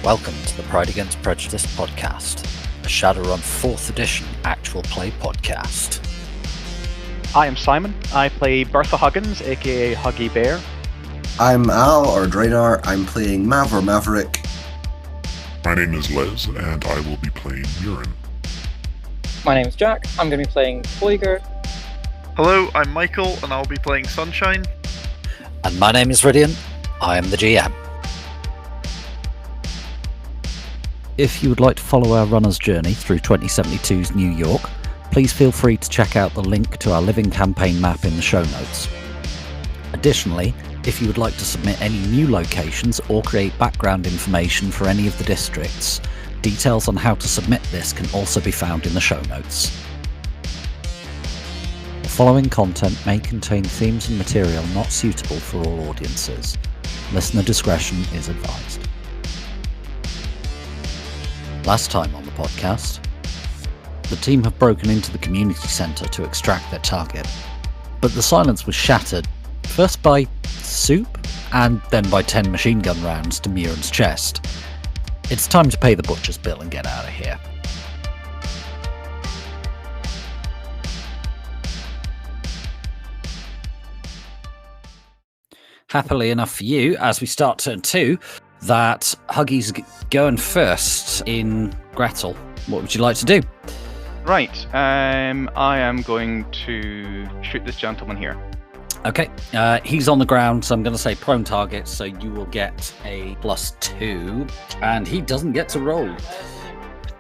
Welcome to the Pride Against Prejudice podcast, a Shadowrun 4th edition actual play podcast. I am Simon. I play Bertha Huggins, aka Huggy Bear. I'm Al, or Draenor. I'm playing Mav or Maverick. My name is Les, and I will be playing Murin. My name is Jack. I'm going to be playing Boyger. Hello, I'm Michael, and I'll be playing Sunshine. And my name is Rhydian. I am the GM. If you would like to follow our runner's journey through 2072's New York, please feel free to check out the link to our living campaign map in the show notes. Additionally, if you would like to submit any new locations or create background information for any of the districts, details on how to submit this can also be found in the show notes. The following content may contain themes and material not suitable for all audiences. Listener discretion is advised. Last time on the podcast, the team have broken into the community centre to extract their target, but the silence was shattered, first by soup, and then by 10 machine gun rounds to Murin's chest. It's time to pay the butcher's bill and get out of here. Happily enough for you, as we start turn 2, that Huggy's going first in Gretel. What would you like to do? Right, I am going to shoot this gentleman here. Okay, he's on the ground, so I'm going to say prone target, so you will get a +2, and he doesn't get to roll,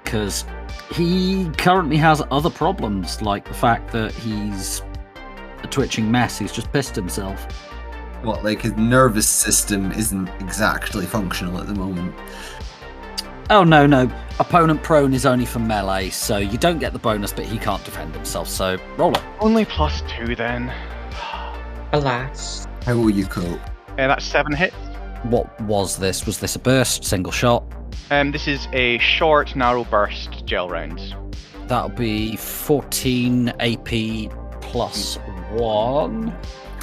because he currently has other problems, like the fact that he's a twitching mess, he's just pissed himself. What, like his nervous system isn't exactly functional at the moment? Oh, no. Opponent prone is only for melee, so you don't get the bonus, but he can't defend himself, so roll it. Only +2 then. Alas. How will you cope? That's 7 hits. What was this? Was this a burst, single shot? This is a short, narrow burst gel rounds. That'll be 14 AP +1.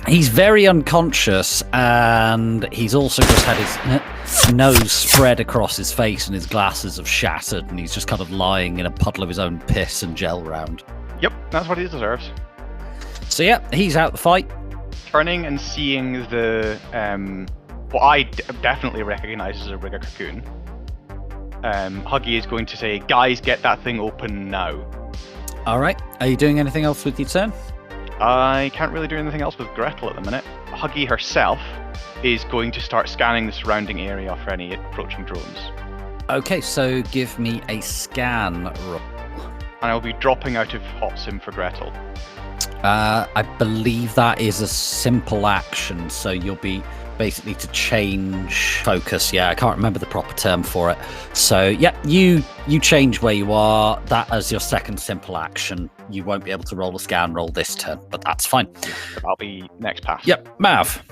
He's very unconscious, and he's also just had his nose spread across his face, and his glasses have shattered, and he's just kind of lying in a puddle of his own piss and gel round. Yep, that's what he deserves. So yeah, he's out the fight. Turning and seeing the, what I definitely recognise as a rigger cocoon, Huggy is going to say, guys, get that thing open now. Alright, are you doing anything else with your turn? I can't really do anything else with Gretel at the minute. Huggy herself is going to start scanning the surrounding area for any approaching drones. Okay, so give me a scan roll. And I'll be dropping out of hot sim for Gretel. I believe that is a simple action, so you'll be basically to change focus. Yeah, I can't remember the proper term for it. So yeah, you change where you are. That as your second simple action. You won't be able to roll a scan roll this turn, but that's fine. I'll be next pass. Yep, Mav.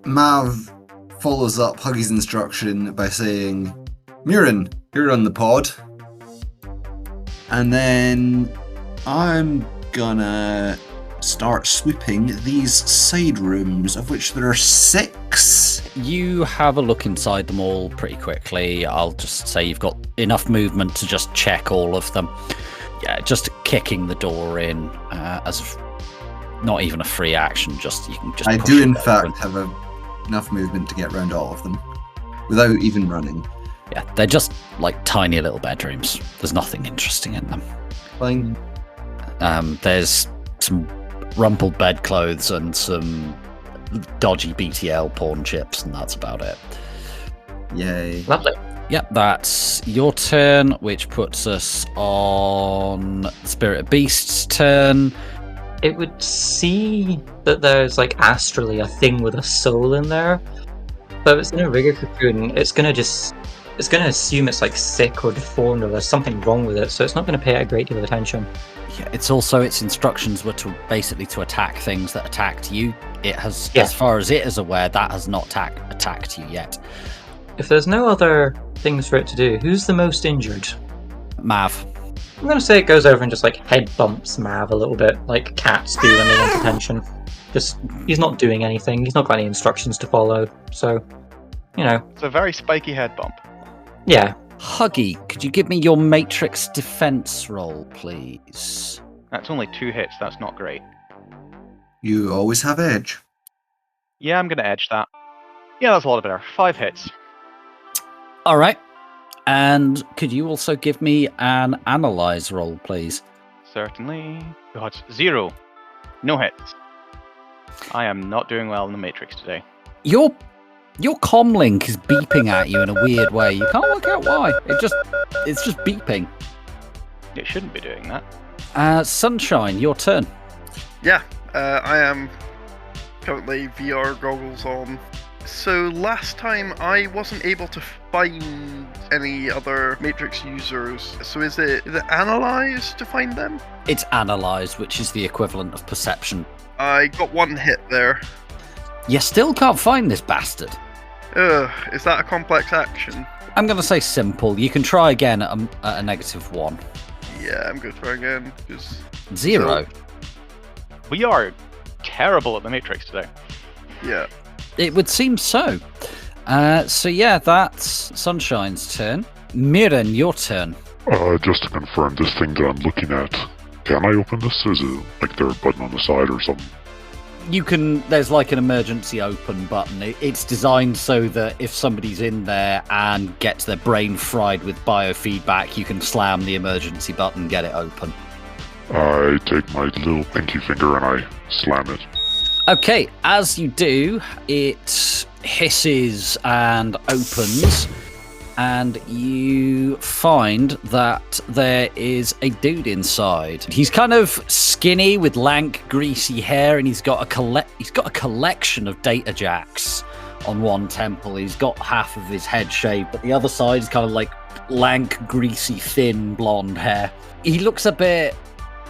Mav follows up Huggy's instruction by saying, Murin, you're on the pod. And then I'm gonna start sweeping these side rooms, of which there are 6. You have a look inside them all pretty quickly. I'll just say you've got enough movement to just check all of them. Yeah, just kicking the door in as not even a free action. Just you can just. I push do it in open. fact have enough movement to get around all of them without even running. Yeah, they're just like tiny little bedrooms. There's nothing interesting in them. Fine. There's some rumpled bedclothes and some dodgy BTL porn chips, and that's about it. Yay. Lovely. Yep, that's your turn, which puts us on Spirit of Beast's turn. It would see that there's like astrally a thing with a soul in there, but if it's in a rigger cocoon, it's gonna assume it's like sick or deformed or there's something wrong with it, so it's not gonna pay it a great deal of attention. Yeah, it's also its instructions were to basically to attack things that attacked you. It has, as far as it is aware, that has not attacked you yet. If there's no other things for it to do, who's the most injured? Mav. I'm gonna say it goes over and just like head bumps Mav a little bit, like cats do when they want attention. Just, he's not doing anything, he's not got any instructions to follow, so, you know. It's a very spiky head bump. Yeah. Huggy, could you give me your Matrix defense roll, please? That's only 2 hits. That's not great. You always have edge. Yeah, I'm gonna edge that. Yeah, that's a lot better. 5 hits. All right. And could you also give me an analyze roll, please? Certainly. God, 0. No hits. I am not doing well in the Matrix today. Your comlink is beeping at you in a weird way. You can't work out why. It's just beeping. It shouldn't be doing that. Sunshine, your turn. Yeah, I am currently VR goggles on. So last time I wasn't able to find any other Matrix users. So is it analyze to find them? It's analyze, which is the equivalent of perception. I got 1 hit there. You still can't find this bastard. Is that a complex action? I'm going to say simple. You can try again at a -1. Yeah, I'm going to try again. 0. We are terrible at the Matrix today. Yeah. It would seem so. So yeah, that's Sunshine's turn. Mirren, your turn. Just to confirm, this thing that I'm looking at, can I open this? Is it like there a button on the side or something? You can, there's like an emergency open button. It's designed so that if somebody's in there and gets their brain fried with biofeedback, you can slam the emergency button, get it open. I take my little pinky finger and I slam it. Okay, as you do, it hisses and opens, and you find that there is a dude inside. He's kind of skinny with lank, greasy hair, and he's got a collection of data jacks on one temple. He's got half of his head shaved, but the other side is kind of like lank, greasy, thin blonde hair. He looks a bit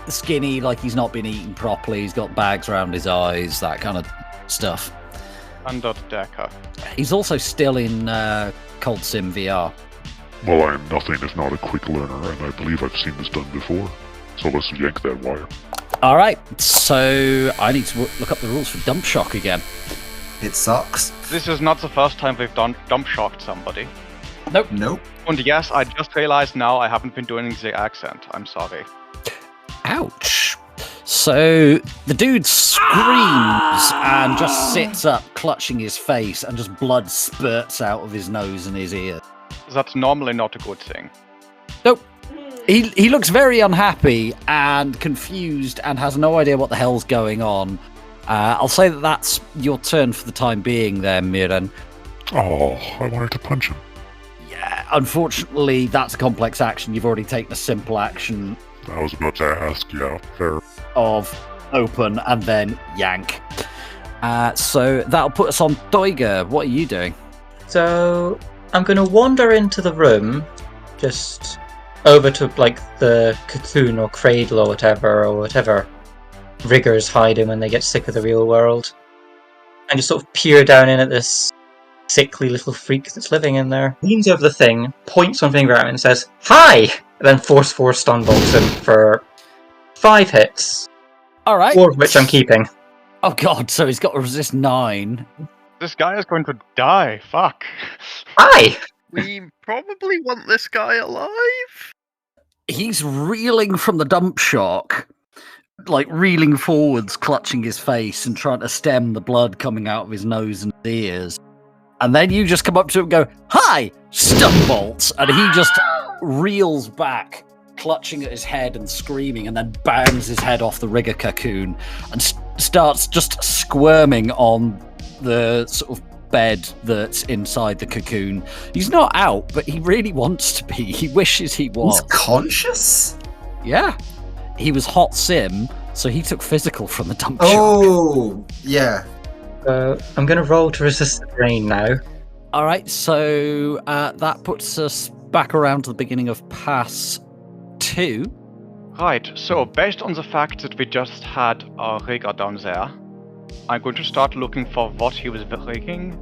skinny, like he's not been eating properly. He's got bags around his eyes, that kind of stuff. Under Decker. He's also still in Cold Sim VR. Well, I am nothing if not a quick learner, and I believe I've seen this done before. So let's yank that wire. All right, so I need to look up the rules for dump shock again. It sucks. This is not the first time we've dump shocked somebody. Nope. Nope. And yes, I just realized now I haven't been doing the accent. I'm sorry. Ouch. So the dude screams and just sits up, clutching his face, and just blood spurts out of his nose and his ear. That's normally not a good thing. Nope. He looks very unhappy and confused and has no idea what the hell's going on. I'll say that that's your turn for the time being there, Mirren. Oh, I wanted to punch him. Yeah, unfortunately, that's a complex action. You've already taken a simple action I was about to ask, yeah, fair. of open and then yank. So that'll put us on Doiger. What are you doing? So I'm going to wander into the room, just over to like the cocoon or cradle or whatever riggers hide in when they get sick of the real world, and just sort of peer down in at this sickly little freak that's living in there. Leans over the thing, points one finger at it and says, "Hi!" And then force stun bolts him for 5 hits. All right. 4 of which I'm keeping. Oh god, so he's got to resist 9. This guy is going to die. Fuck. Hi! We probably want this guy alive. He's reeling from the dump shock, like reeling forwards, clutching his face and trying to stem the blood coming out of his nose and ears. And then you just come up to him and go, "Hi!" Stun bolts, and he just reels back, clutching at his head and screaming, and then bangs his head off the rigger cocoon and starts just squirming on the sort of bed that's inside the cocoon. He's not out, but he really wants to be. He wishes he was. He's conscious? Yeah. He was hot sim, so he took physical from the dump Oh, yeah. I'm going to roll to resist the drain now. All right, so that puts us back around to the beginning of pass 2. Right, so based on the fact that we just had a rigger down there, I'm going to start looking for what he was rigging,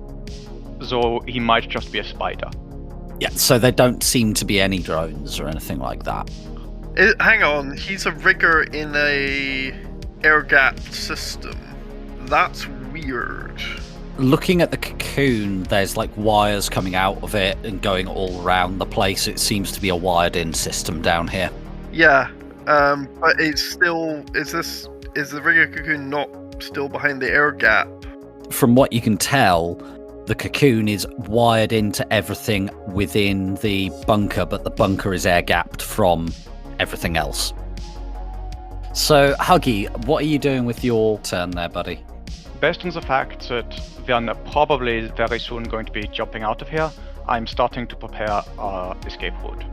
so he might just be a spider. Yeah, so there don't seem to be any drones or anything like that. Hang on, he's a rigger in a air-gapped system. That's weird. Looking at the cocoon, there's like wires coming out of it and going all around the place. It seems to be a wired-in system down here. Yeah, but it's still... Is the rigger cocoon not still behind the air gap? From what you can tell, the cocoon is wired into everything within the bunker, but the bunker is air-gapped from everything else. So, Huggy, what are you doing with your turn there, buddy? Based on the fact that we're probably very soon going to be jumping out of here, I'm starting to prepare our escape route.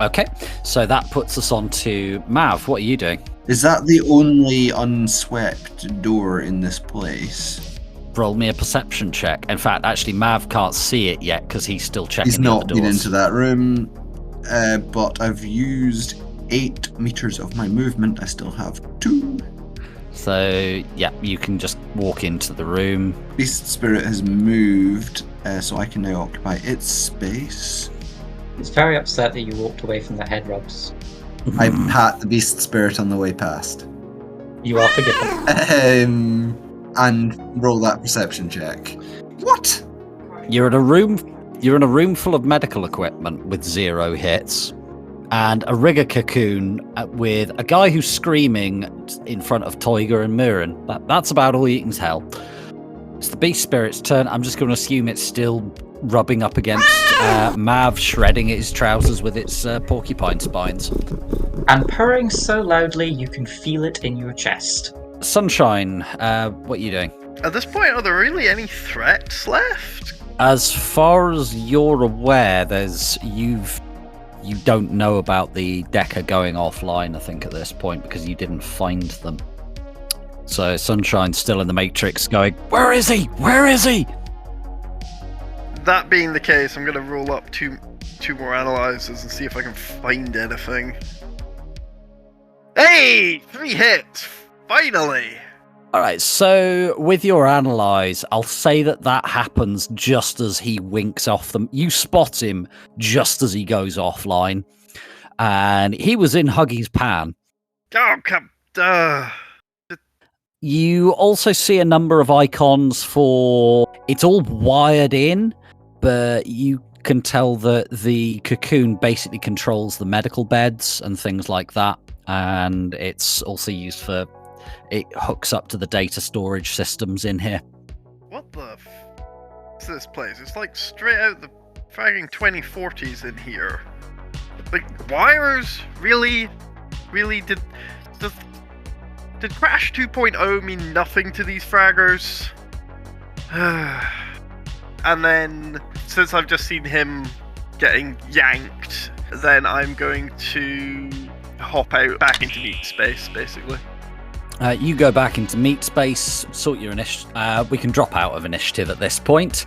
Okay, so that puts us on to Mav. What are you doing? Is that the only unswept door in this place? Roll me a perception check. In fact, actually, Mav can't see it yet because he's still checking He's the not other been doors. into that room, but I've used 8 meters of my movement. I still have 2. So, yeah, you can just walk into the room. Beast Spirit has moved, so I can now occupy its space. It's very upset that you walked away from the head rubs. I pat the Beast Spirit on the way past. You are forgiven. And roll that perception check. What? You're in a room full of medical equipment with 0 hits, and a rigger cocoon with a guy who's screaming in front of Toiger and Murin. That's about all you can tell. It's the Beast Spirit's turn. I'm just going to assume it's still rubbing up against Mav, shredding his trousers with its porcupine spines. And purring so loudly you can feel it in your chest. Sunshine, what are you doing? At this point, are there really any threats left? As far as you're aware, you don't know about the Decker going offline, I think, at this point, because you didn't find them. So Sunshine's still in the Matrix going, where is he? Where is he? That being the case, I'm going to roll up two more analyzers and see if I can find anything. Hey! 3 hits! Finally! Alright, so with your analyze, I'll say that happens just as he winks off them. You spot him just as he goes offline. And he was in Huggy's pan. Oh, come... You also see a number of icons for... It's all wired in, but you can tell that the cocoon basically controls the medical beds and things like that. And it's also used for... It hooks up to the data storage systems in here. What the f... is this place? It's like straight out the fragging 2040s in here. Like, wires? Really? Really? Did Crash 2.0 mean nothing to these fraggers? And then, since I've just seen him getting yanked, then I'm going to hop out back into meat space, basically. You go back into meat space, sort your initiative. We can drop out of initiative at this point.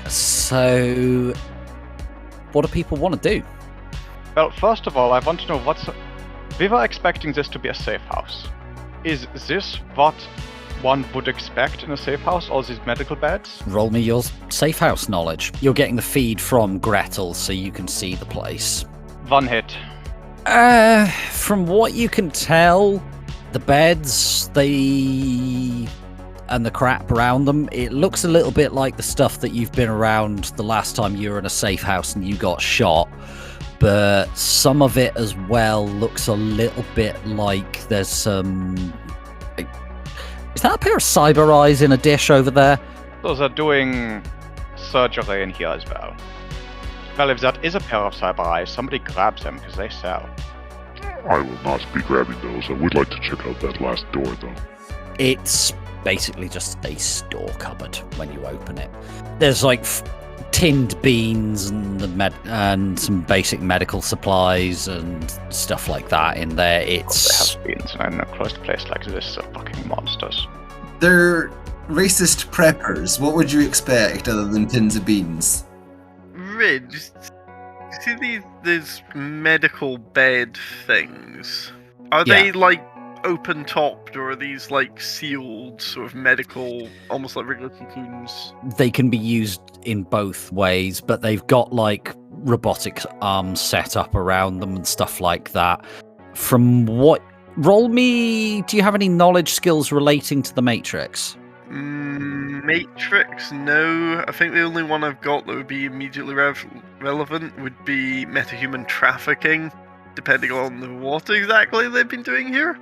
So, what do people want to do? Well, first of all, I want to know we were expecting this to be a safe house. Is this what one would expect in a safe house, all these medical beds? Roll me your safe house knowledge. You're getting the feed from Gretel, so you can see the place. 1 hit. From what you can tell, the beds, and the crap around them, it looks a little bit like the stuff that you've been around the last time you were in a safe house and you got shot. But some of it as well looks a little bit like there's some... Is that a pair of cyber eyes in a dish over there? Those are doing surgery in here as well. Well, if that is a pair of cyber eyes, somebody grabs them because they sell. I will not be grabbing those. I would like to check out that last door, though. It's basically just a store cupboard when you open it. There's like tinned beans and some basic medical supplies and stuff like that in there. It's... They have beans, and in a closed place like this, they're fucking monsters. They're racist preppers. What would you expect other than tins of beans? Rid, you see these medical bed things? Are they like open topped, or are these like sealed sort of medical, almost like regular cocoons? They can be used in both ways, but they've got like robotic arms set up around them and stuff like that. From what... Roll me... Do you have any knowledge skills relating to the Matrix? Matrix, no. I think the only one I've got that would be immediately relevant would be metahuman trafficking, depending on what exactly they've been doing here.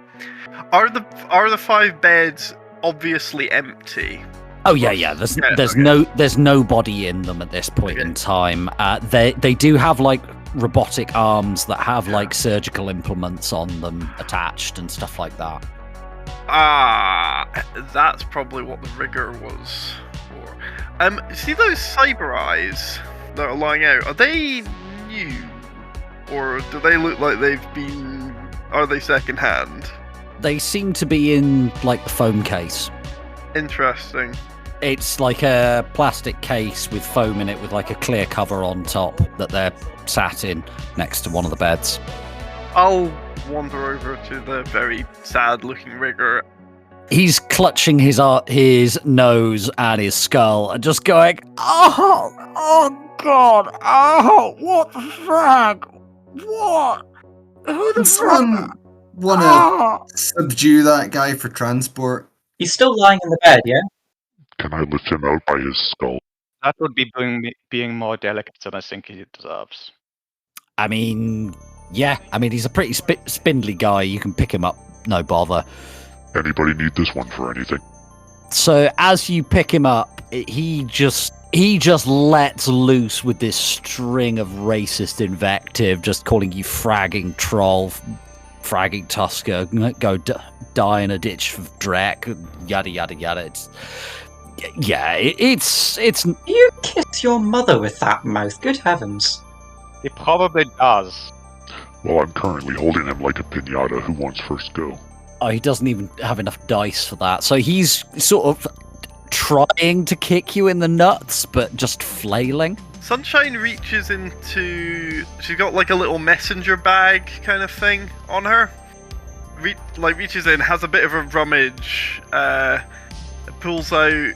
Are the 5 beds obviously empty? Oh yeah. There's nobody in them at this point in time. They do have like robotic arms that have like surgical implements on them attached and stuff like that. That's probably what the rigger was for. See those cyber eyes that are lying out? Are they new, or do they look like they've been? Are they secondhand? They seem to be in like the foam case. Interesting. It's like a plastic case with foam in it with like a clear cover on top that they're sat in next to one of the beds. I'll wander over to the very sad-looking rigger. He's clutching his nose and his skull and just going, oh God, oh, what the frag? What? Who the Someone wanna subdue that guy for transport? He's still lying in the bed, yeah? Can I lift him out by his skull? That would be being more delicate than I think he deserves. I mean, yeah. I mean, he's a pretty spindly guy. You can pick him up, no bother. Anybody need this one for anything? So as you pick him up, he just lets loose with this string of racist invective, just calling you fragging troll, fragging Tusker, go die in a ditch for Drek, yada yada yada. It's. You kiss your mother with that mouth, good heavens. He probably does. Well, I'm currently holding him like a piñata. Who wants first go? Oh, he doesn't even have enough dice for that. So he's sort of trying to kick you in the nuts, but just flailing. Sunshine reaches into... She's got like a little messenger bag kind of thing on her. Reaches in, has a bit of a rummage, pulls out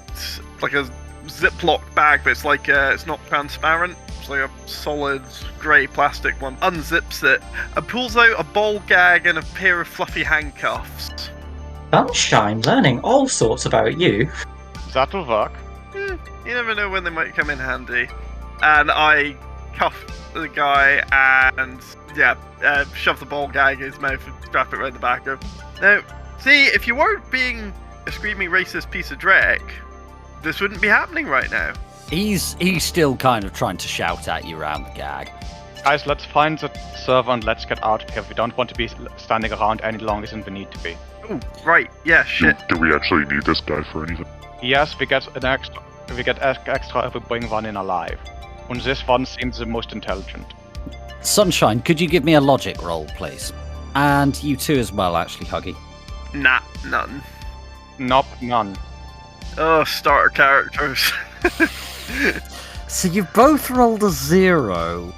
like a Ziploc bag, but it's like it's not transparent. It's like a solid grey plastic one. Unzips it and pulls out a ball gag and a pair of fluffy handcuffs. Sunshine, learning all sorts about you. That'll work. You never know when they might come in handy. And I cuff the guy and shove the ball gag in his mouth and strap it around the back of him. Now, see, if you weren't being a screaming racist piece of dreck, this wouldn't be happening right now. He's still kind of trying to shout at you around the gag. Guys, let's find the server and let's get out of here. We don't want to be standing around any longer than we need to be. Oh, right, yeah, shit. Do we actually need this guy for anything? Yes, we get extra if we bring one in alive. And this one seems the most intelligent. Sunshine, could you give me a logic roll, please? And you too as well, actually, Huggy. Nah, none. Nope, none. Oh, starter characters. So you've both rolled a 0.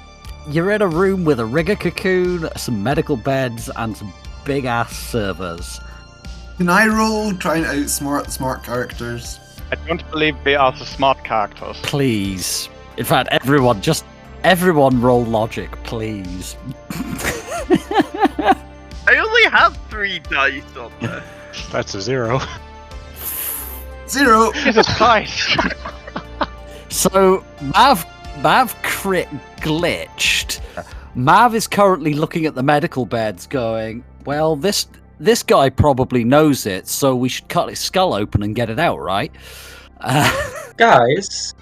You're in a room with a rigger cocoon, some medical beds, and some big-ass servers. Can I roll trying to outsmart the smart characters? I don't believe we are the smart characters. Please. In fact, everyone roll logic, please. I only have 3 dice on this. That's a 0. 0! Jesus Christ! So, Mav crit glitched. Mav is currently looking at the medical beds going, well, this guy probably knows it, so we should cut his skull open and get it out, right? Guys,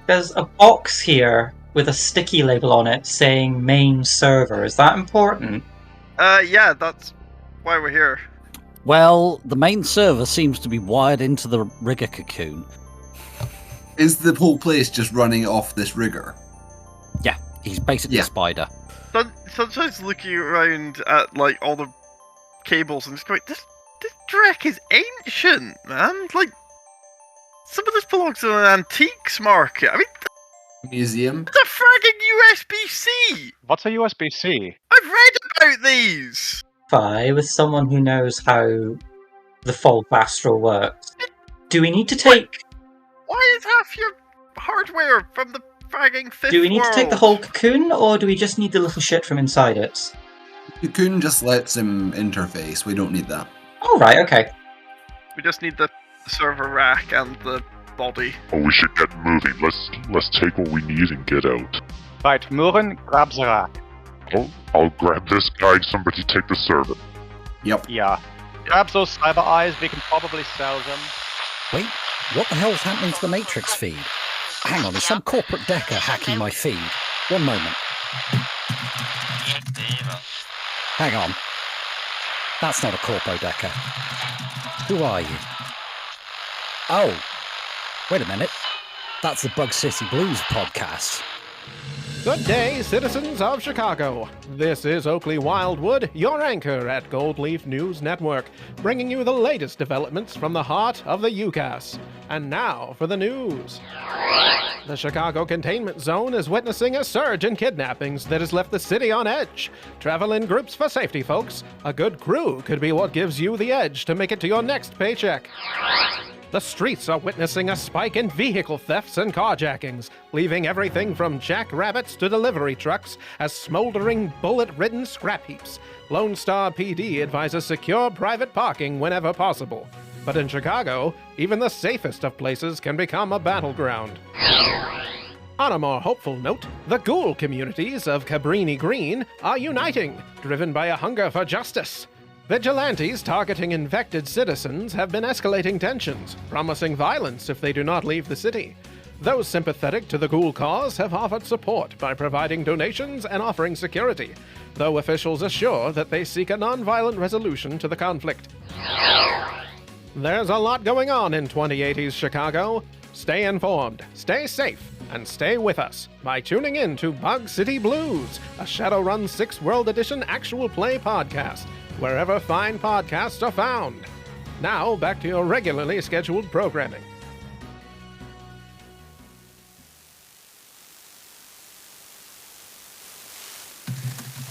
there's a box here with a sticky label on it saying main server. Is that important? Yeah, that's why we're here. Well, the main server seems to be wired into the rigger cocoon. Is the whole place just running off this rigger? Yeah, he's basically a spider. Sunshine's looking around at like all the cables and just going, this Drek is ancient, man. Like, some of this belongs to an antiques market. I mean, Museum? it's a fragging USB-C! What's a USB-C? I've read about these! Fi, with someone who knows how the Falk Astral works. Do we need to take... Why is half your hardware from the fragging fifth Do we need world? to take the whole cocoon, or do we just need the little shit from inside it? Cocoon just lets him interface. We don't need that. Oh, right, okay. We just need the the server rack and the body. Oh, we should get moving. Let's take what we need and get out. Right, Muren, grab the rack. I'll grab this guy. Somebody take the server. Yep. Yeah. Grab those cyber eyes, we can probably sell them. Wait, what the hell's happening to the Matrix feed? Hang on, is some corporate decker hacking my feed? One moment. Hang on. That's not a corpo decker. Who are you? Oh, wait a minute. That's the Bug City Blues podcast. Good day, citizens of Chicago. This is Oakley Wildwood, your anchor at Gold Leaf News Network, bringing you the latest developments from the heart of the UCAS. And now for the news. The Chicago Containment Zone is witnessing a surge in kidnappings that has left the city on edge. Travel in groups for safety, folks. A good crew could be what gives you the edge to make it to your next paycheck. The streets are witnessing a spike in vehicle thefts and carjackings, leaving everything from jackrabbits to delivery trucks as smoldering, bullet-ridden scrap heaps. Lone Star PD advises secure private parking whenever possible. But in Chicago, even the safest of places can become a battleground. On a more hopeful note, the ghoul communities of Cabrini Green are uniting, driven by a hunger for justice. Vigilantes targeting infected citizens have been escalating tensions, promising violence if they do not leave the city. Those sympathetic to the ghoul cause have offered support by providing donations and offering security, though officials assure that they seek a non-violent resolution to the conflict. There's a lot going on in 2080's Chicago. Stay informed, stay safe, and stay with us by tuning in to Bug City Blues, a Shadowrun 6 World Edition actual play podcast, wherever fine podcasts are found. Now, back to your regularly scheduled programming.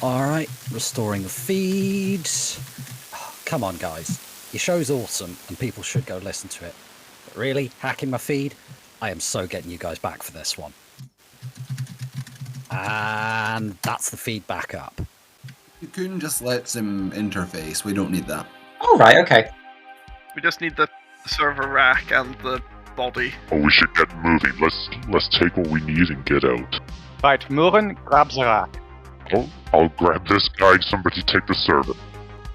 Alright, restoring the feeds. Oh, come on, guys. Your show's awesome, and people should go listen to it. But really, hacking my feed? I am so getting you guys back for this one. And that's the feed back up. You couldn't just let some interface. We don't need that. Oh, right, okay. We just need the server rack and the body. Oh, we should get moving. Let's take what we need and get out. Right, Muren, grab the rack. I'll grab this guy. Somebody take the server.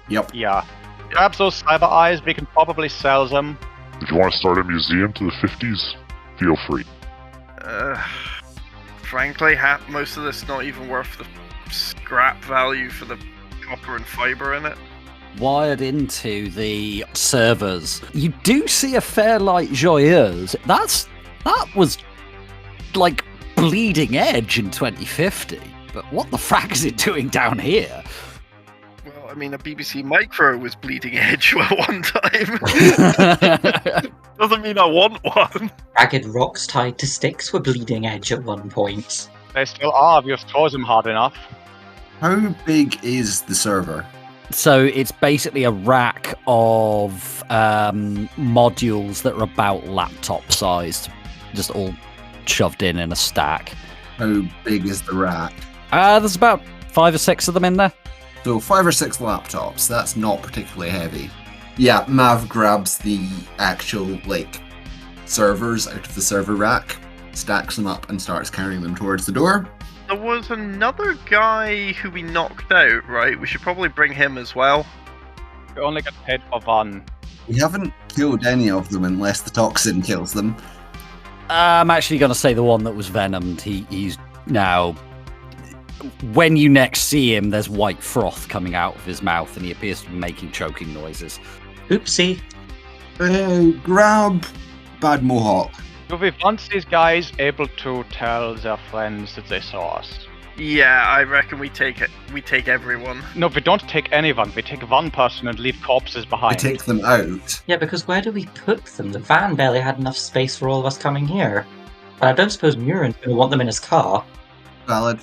Yep. Yeah. Grab those cyber eyes, we can probably sell them. If you want to start a museum to the 50s, feel free. Frankly, most of this is not even worth the scrap value for the copper and fiber in it. Wired into the servers, you do see a Fairlight Joyeuse. That was like bleeding edge in 2050. But what the frack is it doing down here? Well, I mean, a BBC Micro was bleeding edge at one time. Doesn't mean I want one. Ragged rocks tied to sticks were bleeding edge at one point. They still are if you throw them hard enough. How big is the server? So it's basically a rack of modules that are about laptop sized, just all shoved in a stack. How big is the rack? There's about 5 or 6 of them in there. So 5 or 6 laptops, that's not particularly heavy. Yeah, Mav grabs the actual, servers out of the server rack, stacks them up and starts carrying them towards the door. There was another guy who we knocked out, right? We should probably bring him as well. You only get paid for one. We haven't killed any of them unless the toxin kills them. I'm actually going to say the one that was venomed. He's now... When you next see him, there's white froth coming out of his mouth, and he appears to be making choking noises. Oopsie. Grab Bad Mohawk. Do we want these guys able to tell their friends that they saw us? Yeah, I reckon we take everyone. No, we don't take anyone. We take one person and leave corpses behind. I take them out. Yeah, because where do we put them? The van barely had enough space for all of us coming here. And I don't suppose Muren's going to want them in his car. Valid.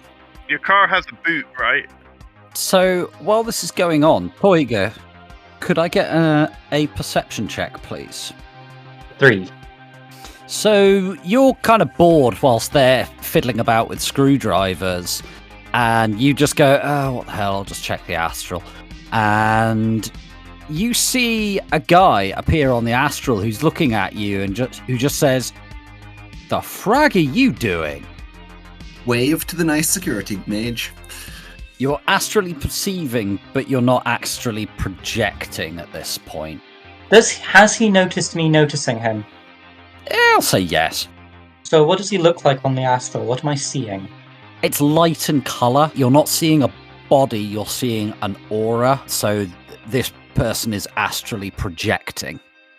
Your car has a boot, right? So, while this is going on, Poiga, could I get a perception check, please? 3. So, you're kind of bored whilst they're fiddling about with screwdrivers, and you just go, oh, what the hell, I'll just check the astral. And you see a guy appear on the astral who's looking at you and who just says, "The frag are you doing?" Wave to the nice security mage. You're astrally perceiving, but you're not astrally projecting at this point. Has he noticed me noticing him? I'll say yes. So what does he look like on the astral? What am I seeing? It's light in colour. You're not seeing a body, you're seeing an aura. So this person is astrally projecting.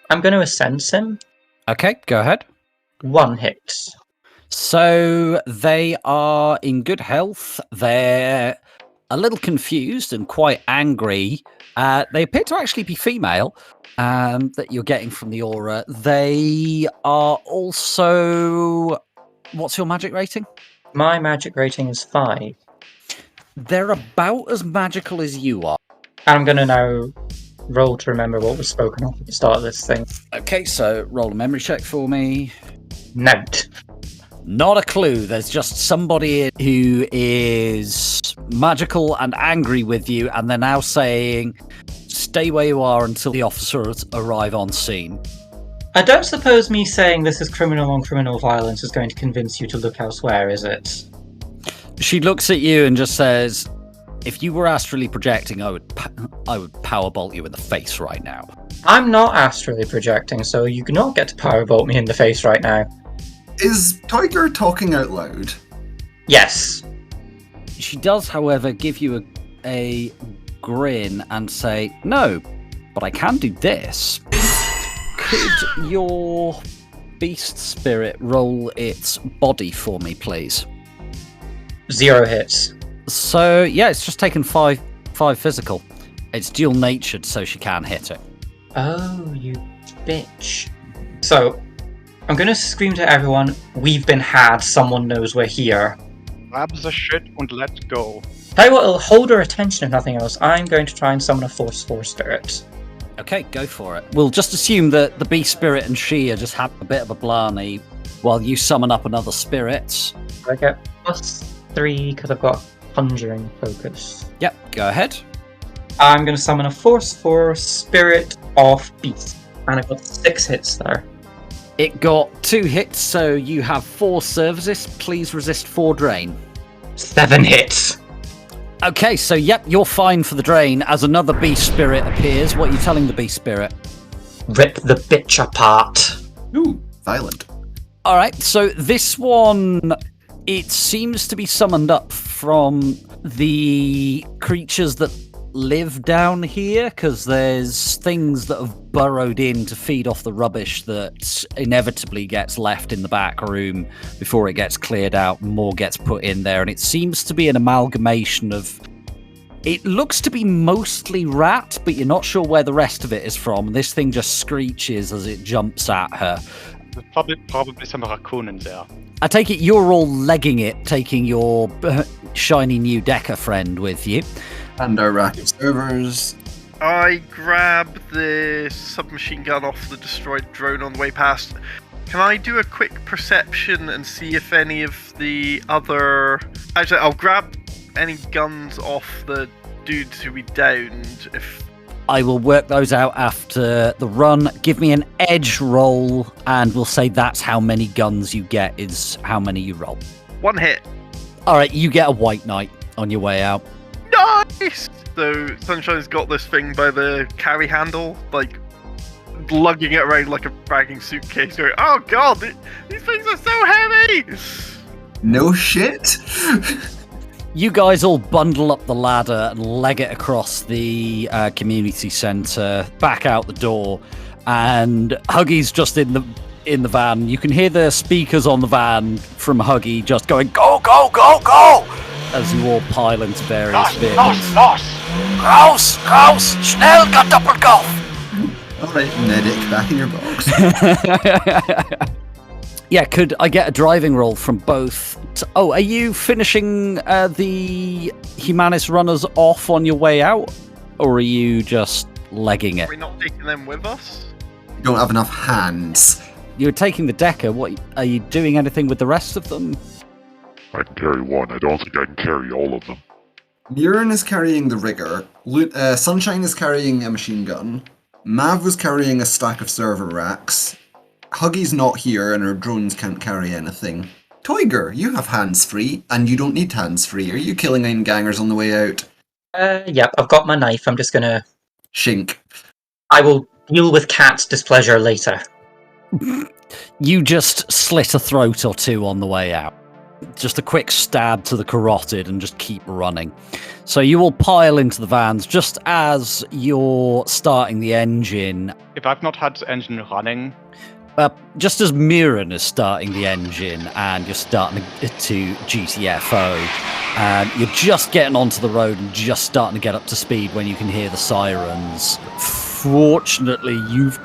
I'm going to sense him. Okay, go ahead. 1 hit. So they are in good health. They're a little confused and quite angry. They appear to actually be female, that you're getting from the aura. They are also... What's your magic rating? My magic rating is 5. They're about as magical as you are. I'm going to now roll to remember what was spoken of at the start of this thing. Okay, so roll a memory check for me. Note. Not a clue. There's just somebody who is magical and angry with you, and they're now saying, "Stay where you are until the officers arrive on scene." I don't suppose me saying this is criminal on criminal violence is going to convince you to look elsewhere, is it? She looks at you and just says, "If you were astrally projecting, I would powerbolt you in the face right now." I'm not astrally projecting, so you cannot get to powerbolt me in the face right now. Is Tiger talking out loud? Yes. She does, however, give you a grin and say, "No, but I can do this." Could your beast spirit roll its body for me, please? 0 hits. So, yeah, it's just taken 5 physical. It's dual-natured, so she can hit it. Oh, you bitch. So, I'm going to scream to everyone, "We've been had, someone knows we're here." Grab the shit and let's go. Tell you what, it'll hold her attention if nothing else. I'm going to try and summon a Force 4 spirit. Okay, go for it. We'll just assume that the beast spirit and she are just having a bit of a blarney while you summon up another spirit. I get +3 because I've got Conjuring Focus. Yep, go ahead. I'm going to summon a Force 4 Spirit of Beast. And I've got 6 hits there. It got 2 hits, so you have 4 services. Please resist 4 drain. 7 hits. Okay, so yep, you're fine for the drain. As another beast spirit appears, what are you telling the beast spirit? Rip the bitch apart. Ooh, violent. All right, so this one, it seems to be summoned up from the creatures that live down here, because there's things that have burrowed in to feed off the rubbish that inevitably gets left in the back room before it gets cleared out, more gets put in there, and it seems to be an amalgamation of... It looks to be mostly rat, but you're not sure where the rest of it is from. This thing just screeches as it jumps at her. There's probably some raccoon in there. I take it you're all legging it, taking your shiny new Decker friend with you. And our rack of servers. I grab the submachine gun off the destroyed drone on the way past. Can I do a quick perception and see if any of the other... Actually, I'll grab any guns off the dudes who we downed. If I will work those out after the run. Give me an edge roll, and we'll say that's how many guns you get is how many you roll. 1 hit. All right, you get a white knight on your way out. Nice! So Sunshine's got this thing by the carry handle, like lugging it around like a bragging suitcase, going, "Oh god, these things are so heavy!" No shit. You guys all bundle up the ladder and leg it across the community centre, back out the door, and Huggy's just in the van. You can hear the speakers on the van from Huggy just going, "Go, go, go, go!" as you all pile into various vehicles. Raus! Schnell, got Doppelgolf! Alright, medic, back in your box. Yeah, could I get a driving roll from both? Oh, are you finishing the Humanis runners off on your way out? Or are you just legging it? Are we not taking them with us? You don't have enough hands. You're taking the Decker. What are you doing anything with the rest of them? I can carry one. I don't think I can carry all of them. Murin is carrying the rigger. Sunshine is carrying a machine gun. Mav was carrying a stack of server racks. Huggy's not here and her drones can't carry anything. Toiger, you have hands-free, and you don't need hands-free. Are you killing any gangers on the way out? Yep, I've got my knife. I'm just gonna... Shink. I will deal with Cat's displeasure later. You just slit a throat or two on the way out. Just a quick stab to the carotid and just keep running. So you all pile into the vans just as you're starting the engine. If I've not had the engine running... Just as Mirren is starting the engine and you're starting to GTFO, and you're just getting onto the road and just starting to get up to speed when you can hear the sirens. Fortunately, you've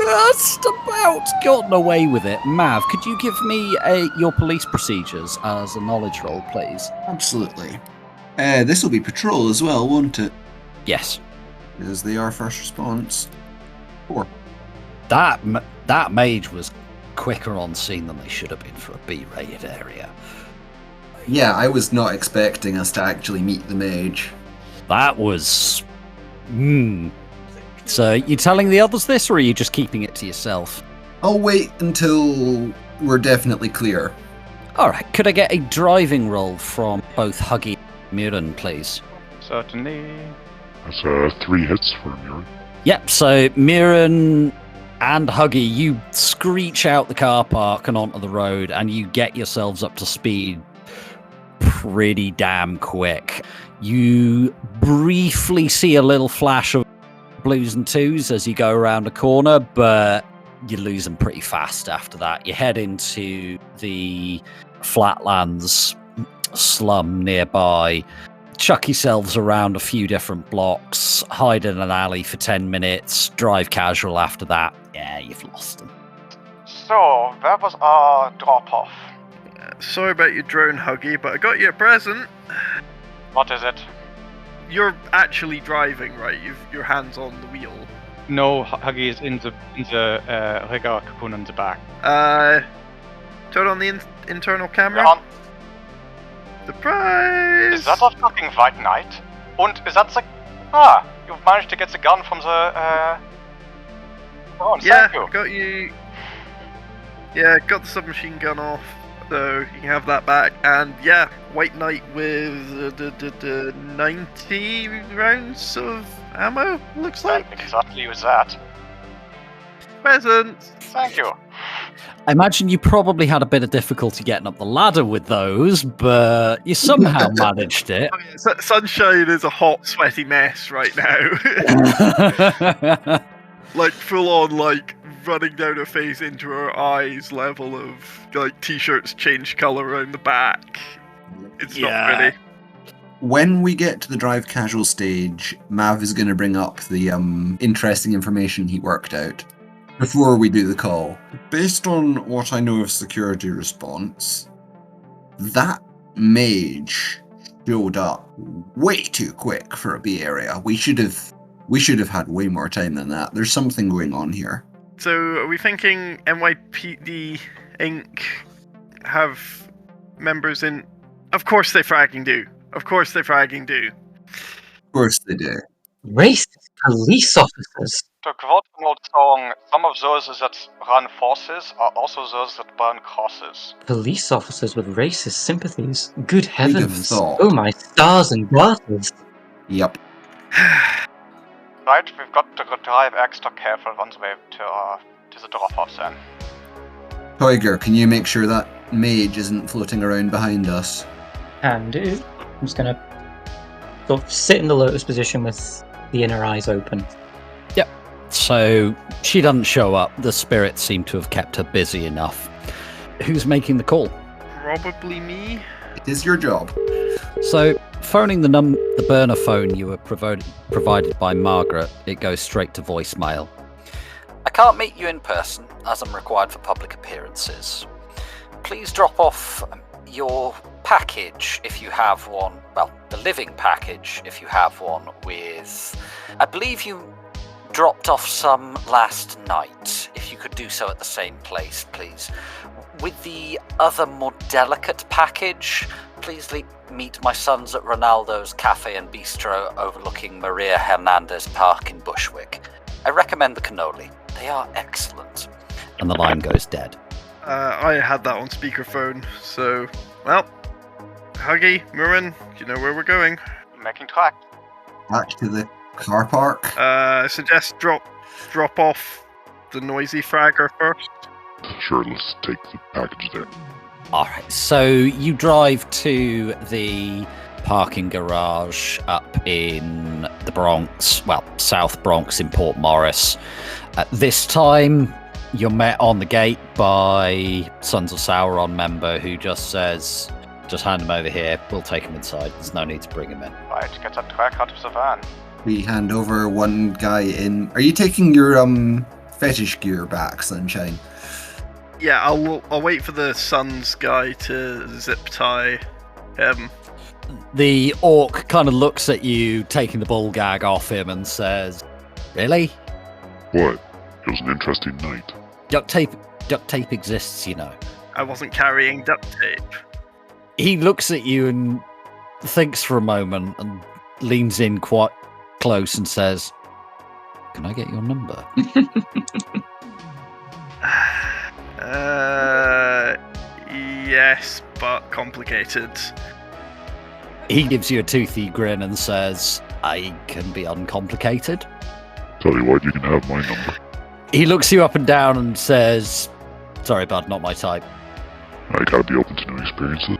just about gotten away with it. Mav, could you give me your police procedures as a knowledge roll, please? Absolutely. This will be patrol as well, won't it? Yes. Because they are first response. 4. That mage was quicker on scene than they should have been for a B-rated area. Yeah, I was not expecting us to actually meet the mage. That was... So, you telling the others this, or are you just keeping it to yourself? I'll wait until we're definitely clear. Alright, could I get a driving roll from both Huggy and Murin, please? Certainly. That's 3 hits for Murin. Yep, so Murin and Huggy, you screech out the car park and onto the road, and you get yourselves up to speed pretty damn quick. You briefly see a little flash of blues and twos as you go around a corner, but you lose them pretty fast after that. You head into the flatlands slum nearby, chuck yourselves around a few different blocks, hide in an alley for 10 minutes, drive casual after that. Yeah, you've lost them. So, where was our drop-off? Sorry about your drone, Huggy, but I got you a present. What is it? You're actually driving, right? Your hands on the wheel. No, Huggy is in the rigger cocoon on the back. Turn on the internal camera. On. Surprise! Is that a fucking white knight? And is that the... Ah, you've managed to get the gun from the... Oh, yeah, thank you. got you... Yeah, got the submachine gun off, so you can have that back. And yeah, white knight with 90 rounds of ammo, looks like. Exactly with that. Presents! Thank you. I imagine you probably had a bit of difficulty getting up the ladder with those, but you somehow managed it. Oh, yeah, Sunshine is a hot, sweaty mess right now. Like, full on, like, running down her face into her eyes level of, like, t-shirts change colour around the back. It's not pretty. When we get to the drive casual stage, Mav is going to bring up the interesting information he worked out before we do the call. Based on what I know of security response, that mage showed up way too quick for a B area. We should have had way more time than that. There's something going on here. So, are we thinking NYPD Inc. have members in... Of course they fragging do. Of course they fragging do. Of course they do. Racist police officers. To quote an old song, some of those that run forces are also those that burn crosses. Police officers with racist sympathies. Good heavens. thought. Oh my stars and garters. Yep. Right, we've got to drive extra careful on the way to the drop-offs then. Toiger, can you make sure that mage isn't floating around behind us? Can do. I'm just gonna sort of sit in the lotus position with the inner eyes open. Yep. So she doesn't show up. The spirits seem to have kept her busy enough. Who's making the call? Probably me. It is your job. So, phoning the burner phone you were provided by Margaret, it goes straight to voicemail. I can't meet you in person, as I'm required for public appearances. Please drop off your package, if you have one. Well, the living package, if you have one, with... I believe you dropped off some last night. If you could do so at the same place, please. With the other more delicate package, please meet my sons at Ronaldo's Cafe and Bistro overlooking Maria Hernandez Park in Bushwick. I recommend the cannoli. They are excellent. And the line goes dead. I had that on speakerphone, so, well, Huggy, Murin, do you know where we're going? Making track. Back to the car park. I suggest drop off the noisy fragger first. Sure, let's take the package there. Alright, so you drive to the parking garage up in the Bronx, well, South Bronx in Port Morris. At this time, you're met on the gate by Sons of Sauron member who just says, just hand him over here, we'll take him inside, there's no need to bring him in. Right, get that track out of the van. We hand over one guy in. Are you taking your fetish gear back, Sunshine? Yeah, I'll wait for the Suns guy to zip tie him. The orc kind of looks at you, taking the bull gag off him, and says, really? What? It was an interesting night. Duct tape exists, you know. I wasn't carrying duct tape. He looks at you and thinks for a moment and leans in quite close and says, can I get your number? Yes, but complicated. He gives you a toothy grin and says, I can be uncomplicated. Tell you what, you can have my number. He looks you up and down and says, sorry bud, not my type. I gotta be open to new experiences.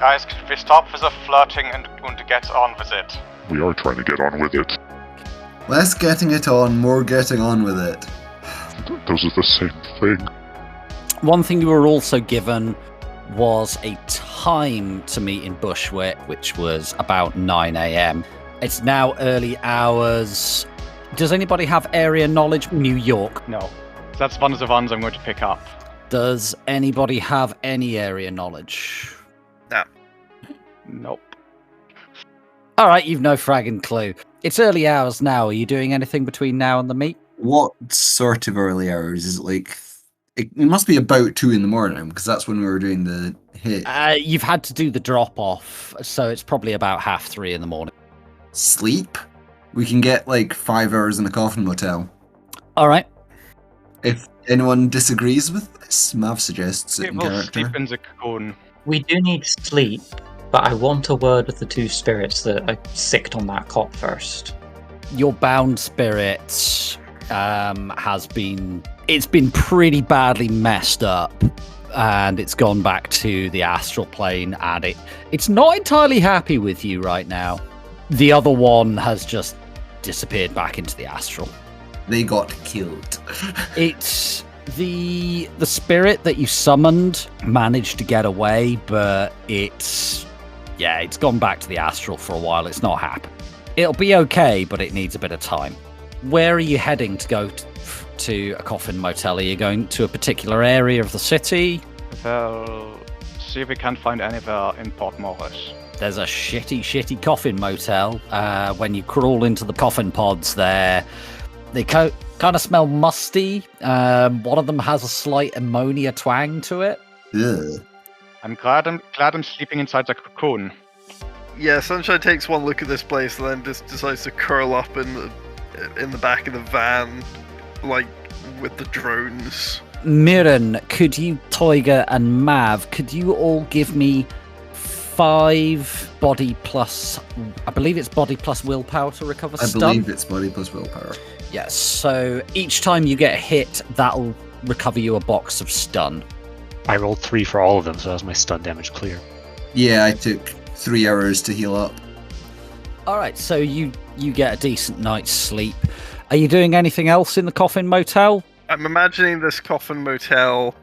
Guys, could we stop with the flirting and get on with it? We are trying to get on with it. Less getting it on, more getting on with it. Those are the same thing. One thing you were also given was a time to meet in Bushwick, which was about 9 a.m. It's now early hours. Does anybody have area knowledge? New York. No. That's one of the ones I'm going to pick up. Does anybody have any area knowledge? No. Nope. All right, you've no fragging clue. It's early hours now. Are you doing anything between now and the meet? What sort of early hours? Is it like... It must be about 2 in the morning, because that's when we were doing the hit. You've had to do the drop-off, so it's probably about 3:30 in the morning. Sleep? We can get like 5 hours in a coffin motel. All right. If anyone disagrees with this, Mav suggests it in We'll character. sleep in the cocoon. We do need sleep, but I want a word with the two spirits that I sicked on that cot first. Your bound spirit has been... It's been pretty badly messed up, and it's gone back to the astral plane, and it's not entirely happy with you right now. The other one has just disappeared back into the astral. They got killed. It's the spirit that you summoned managed to get away, but it's gone back to the astral for a while. It's not happy. It'll be okay, but it needs a bit of time. Where are you heading to go to a coffin motel? Are you going to a particular area of the city? Well, see if we can't find anywhere in Port Morris. There's a shitty coffin motel. When you crawl into the coffin pods there, they kind of smell musty. One of them has a slight ammonia twang to it. Ugh. I'm glad I'm sleeping inside the cocoon. Yeah, Sunshine takes one look at this place and then just decides to curl up in the back of the van, like with the drones. Mirren, could you, Toiga and Mav, could you all give me 5 body plus... I believe it's body plus willpower to recover stun? I believe it's body plus willpower. Yes, so each time you get hit, that'll recover you a box of stun. I rolled 3 for all of them, so that was my stun damage clear. Yeah, I took 3 hours to heal up. Alright, so you get a decent night's sleep. Are you doing anything else in the coffin motel? I'm imagining this coffin motel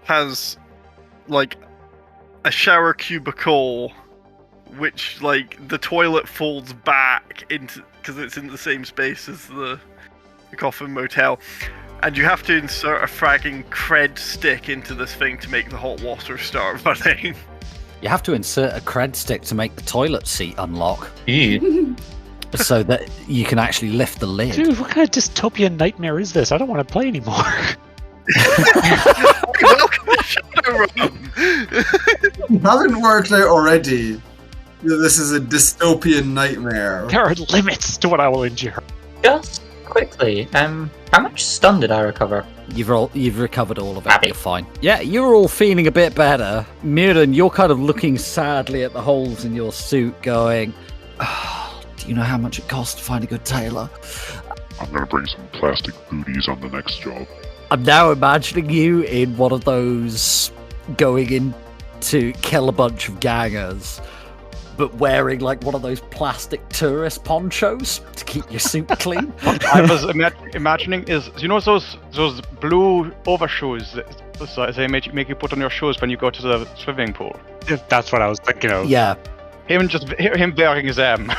has, like, a shower cubicle, which, like, the toilet folds back into, because it's in the same space as the coffin motel, and you have to insert a fragging cred stick into this thing to make the hot water start running. You have to insert a cred stick to make the toilet seat unlock. Ew. So that you can actually lift the lid. Dude, what kind of dystopian nightmare is this? I don't want to play anymore. Welcome to Shadowrun! You haven't worked out already that this is a dystopian nightmare. There are limits to what I will endure. Just quickly, how much stun did I recover? You've recovered all of it. Happy. You're fine. Yeah, you're all feeling a bit better. Mirren, you're kind of looking sadly at the holes in your suit, going, oh, "Do you know how much it costs to find a good tailor?" I'm gonna bring some plastic booties on the next job. I'm now imagining you in one of those going in to kill a bunch of gangers, but wearing like one of those plastic tourist ponchos to keep your suit clean. I was imagining is, you know, those blue overshoes that they make you put on your shoes when you go to the swimming pool. That's what I was thinking of. Yeah. Him wearing them.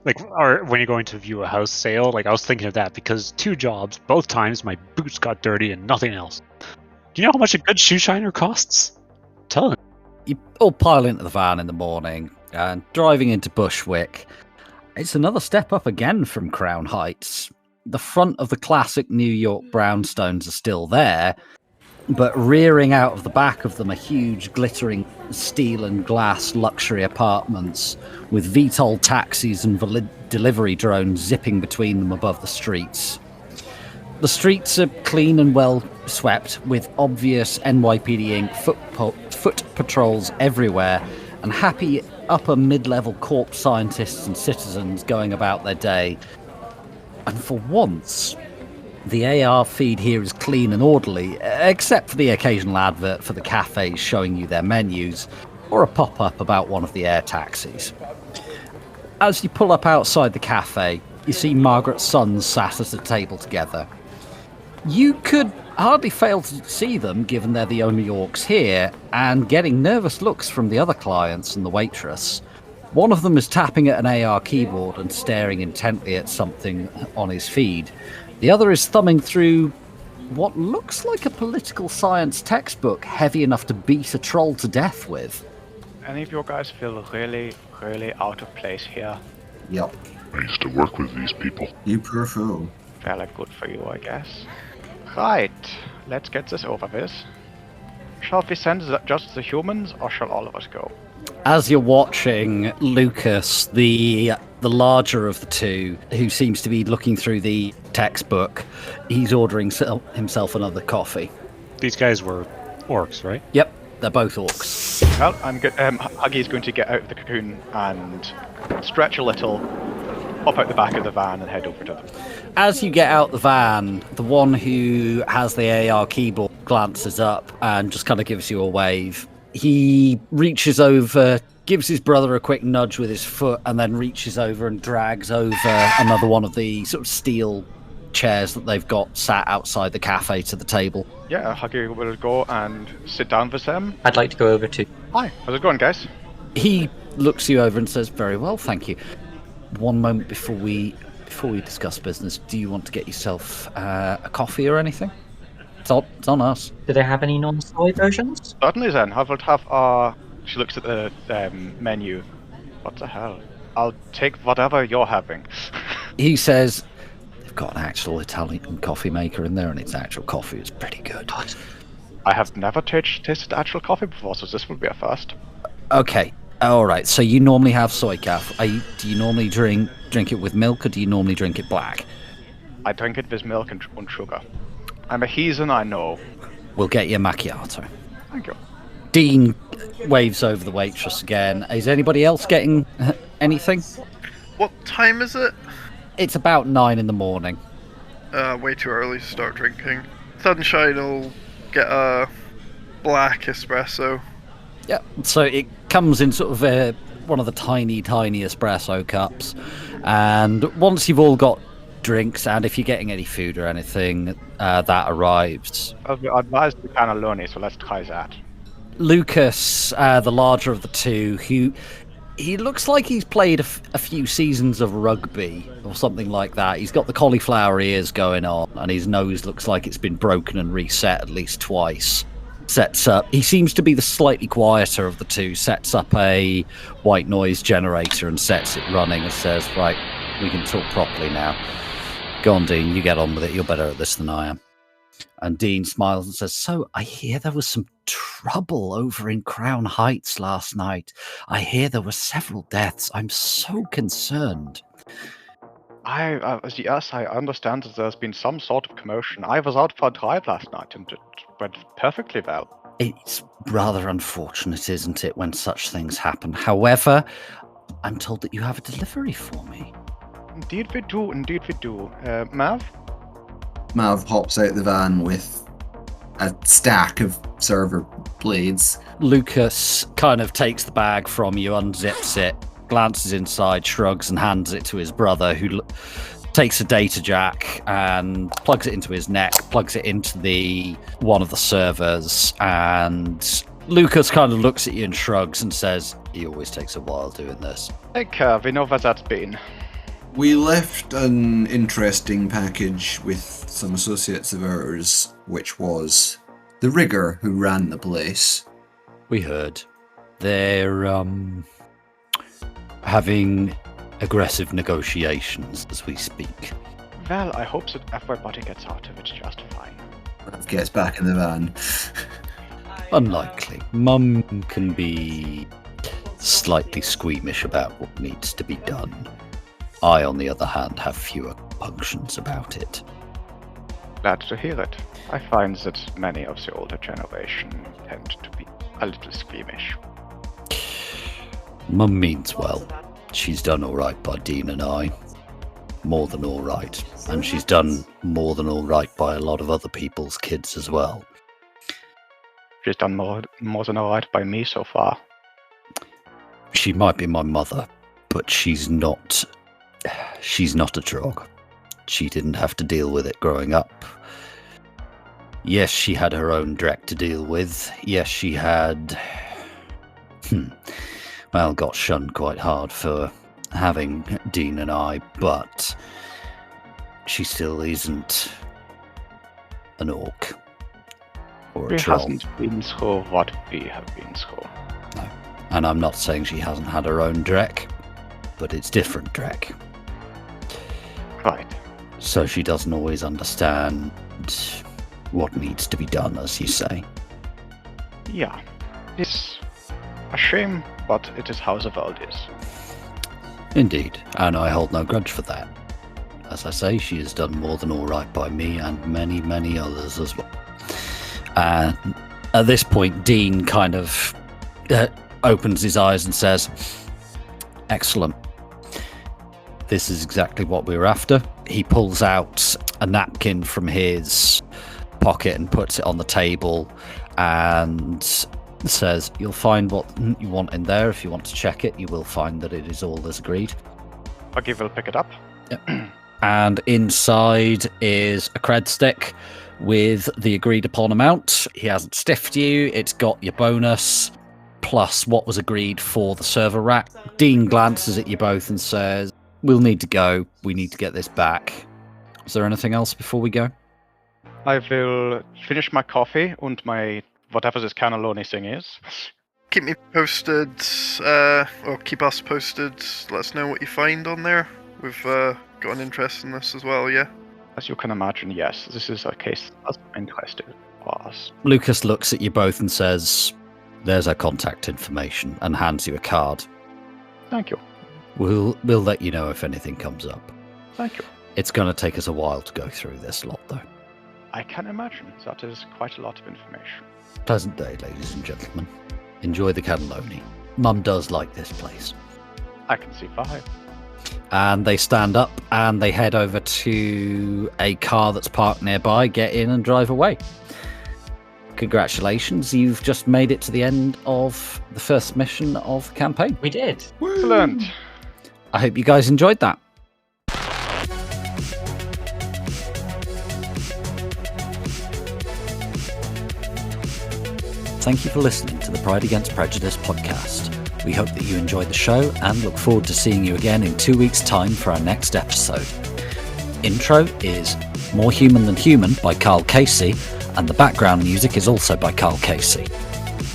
Like, or when you're going to view a house sale, like I was thinking of that because 2 jobs, both times my boots got dirty and nothing else. Do you know how much a good shoe shiner costs? Tell them. You all pile into the van in the morning and driving into Bushwick. It's another step up again from Crown Heights. The front of the classic New York brownstones are still there, but rearing out of the back of them are huge glittering steel and glass luxury apartments with VTOL taxis and delivery drones zipping between them above the streets. The streets are clean and well swept with obvious NYPD Inc. foot patrols everywhere and happy upper mid-level corp scientists and citizens going about their day. And for once, the AR feed here is clean and orderly, except for the occasional advert for the cafes showing you their menus, or a pop-up about one of the air taxis. As you pull up outside the cafe, you see Margaret's sons sat at a table together. You could hardly fail to see them, given they're the only orcs here, and getting nervous looks from the other clients and the waitress. One of them is tapping at an AR keyboard and staring intently at something on his feed. The other is thumbing through what looks like a political science textbook heavy enough to beat a troll to death with. Any of you guys feel really, really out of place here? Yep. I used to work with these people. You poor fool. Fairly good for you, I guess. Right, let's get this over with. Shall we send just the humans, or shall all of us go? As you're watching, Lucas, the larger of the two, who seems to be looking through the textbook, he's ordering himself another coffee. These guys were orcs, right? Yep, they're both orcs. Well, I'm good. Huggy's going to get out of the cocoon and stretch a little, pop out the back of the van and head over to them. As you get out the van, the one who has the AR keyboard glances up and just kind of gives you a wave. He reaches over, gives his brother a quick nudge with his foot, and then reaches over and drags over another one of the sort of steel chairs that they've got sat outside the cafe to the table. Yeah, Huggy will go and sit down with them. I'd like to go over to... Hi, how's it going, guys? He looks you over and says, "Very well, thank you. One moment before we discuss business, do you want to get yourself a coffee or anything? It's on us." Do they have any non-soy versions? Certainly then, I will have she looks at the menu. What the hell? I'll take whatever you're having. He says, "They've got an actual Italian coffee maker in there, and its actual coffee is pretty good." I have never tasted actual coffee before, so this will be a first. Okay, all right. So you normally have soy calf. Do you normally drink it with milk, or do you normally drink it black? I drink it with milk and sugar. I'm a heathen, I know. We'll get you a macchiato. Thank you. Dean waves over the waitress again. Is anybody else getting anything? What time is it? It's about 9 in the morning. Way too early to start drinking. Sunshine will get a black espresso. Yeah, so it comes in sort of one of the tiny espresso cups. And once you've all got drinks, and if you're getting any food or anything, that arrives. I'll be advised the cannelloni, so let's try that. Lucas, the larger of the two, he looks like he's played a few seasons of rugby or something like that. He's got the cauliflower ears going on, and his nose looks like it's been broken and reset at least twice. He seems to be the slightly quieter of the two, sets up a white noise generator and sets it running and says, "Right, we can talk properly now. Go on, Dean, you get on with it. You're better at this than I am." And Dean smiles and says, "So, I hear there was some trouble over in Crown Heights last night. I hear there were several deaths. I'm so concerned." Yes, I understand that there's been some sort of commotion. I was out for a drive last night and it went perfectly well. It's rather unfortunate, isn't it, when such things happen? However, I'm told that you have a delivery for me. Indeed we do, indeed we do. Mav? Mav hops out the van with a stack of server blades. Lucas kind of takes the bag from you, unzips it, glances inside, shrugs, and hands it to his brother, who takes a data jack and plugs it into his neck, plugs it into one of the servers, and Lucas kind of looks at you and shrugs and says, "He always takes a while doing this." Take care, we know where that's been. We left an interesting package with some associates of ours, which was the rigger who ran the place. We heard. They're, having aggressive negotiations as we speak. Well, I hope that everybody gets out of it just fine. Mav gets back in the van. Unlikely. Mum can be slightly squeamish about what needs to be done. I, on the other hand, have fewer punctions about it. Glad to hear it. I find that many of the older generation tend to be a little squeamish. Mum means well. She's done all right by Dean and I. More than all right. And she's done more than all right by a lot of other people's kids as well. She's done more than all right by me so far. She might be my mother, but she's not a drog. She didn't have to deal with it growing up. Yes, she had her own Drek to deal with. Yes, she had got shunned quite hard for having Dean and I, but she still isn't an orc or a troll. She hasn't been through what we have been through. No. And I'm not saying she hasn't had her own Drek, but it's different Drek. Right. So she doesn't always understand what needs to be done, as you say. Yeah. It's a shame, but it is how the world is. Indeed, and I hold no grudge for that. As I say, she has done more than all right by me and many, many others as well. And at this point, Dean kind of opens his eyes and says, "Excellent. This is exactly what we were after." He pulls out a napkin from his pocket and puts it on the table and says, "You'll find what you want in there. If you want to check it, you will find that it is all as agreed." Okay, we'll pick it up. Yep. And inside is a cred stick with the agreed upon amount. He hasn't stiffed you. It's got your bonus plus what was agreed for the server rack. Dean glances at you both and says, "We'll need to go. We need to get this back." Is there anything else before we go? I will finish my coffee and my whatever this cannelloni thing is. Keep me posted, or keep us posted. Let us know what you find on there. We've got an interest in this as well, yeah? As you can imagine, yes, this is a case that's interesting for us. Lucas looks at you both and says, "There's our contact information," and hands you a card. Thank you. We'll let you know if anything comes up. Thank you. It's going to take us a while to go through this lot, though. I can imagine. That is quite a lot of information. Pleasant day, ladies and gentlemen. Enjoy the cannelloni. Mum does like this place. I can see why. And they stand up and they head over to a car that's parked nearby, get in and drive away. Congratulations, you've just made it to the end of the first mission of the campaign. We did. Excellent. I hope you guys enjoyed that. Thank you for listening to the Pride Against Prejudice podcast. We hope that you enjoyed the show and look forward to seeing you again in 2 weeks' time for our next episode. Intro is More Human Than Human by Carl Casey, and the background music is also by Carl Casey.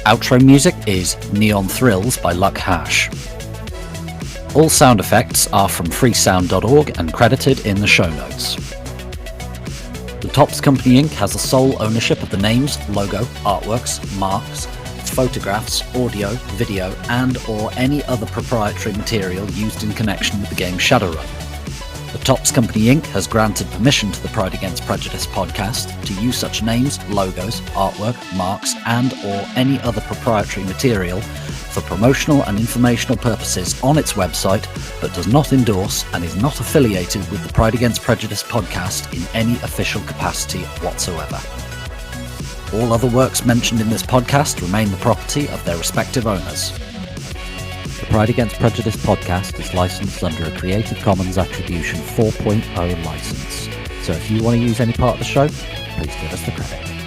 Outro music is Neon Thrills by Luck Hash. All sound effects are from freesound.org and credited in the show notes. The Tops Company Inc. has the sole ownership of the names, logo, artworks, marks, photographs, audio, video, and or any other proprietary material used in connection with the game Shadowrun. The Tops Company Inc. has granted permission to the Pride Against Prejudice podcast to use such names, logos, artwork, marks, and or any other proprietary material for promotional and informational purposes on its website, but does not endorse and is not affiliated with the Pride Against Prejudice podcast in any official capacity whatsoever. All other works mentioned in this podcast remain the property of their respective owners. The Pride Against Prejudice podcast is licensed under a Creative Commons Attribution 4.0 license. So if you want to use any part of the show, please give us the credit.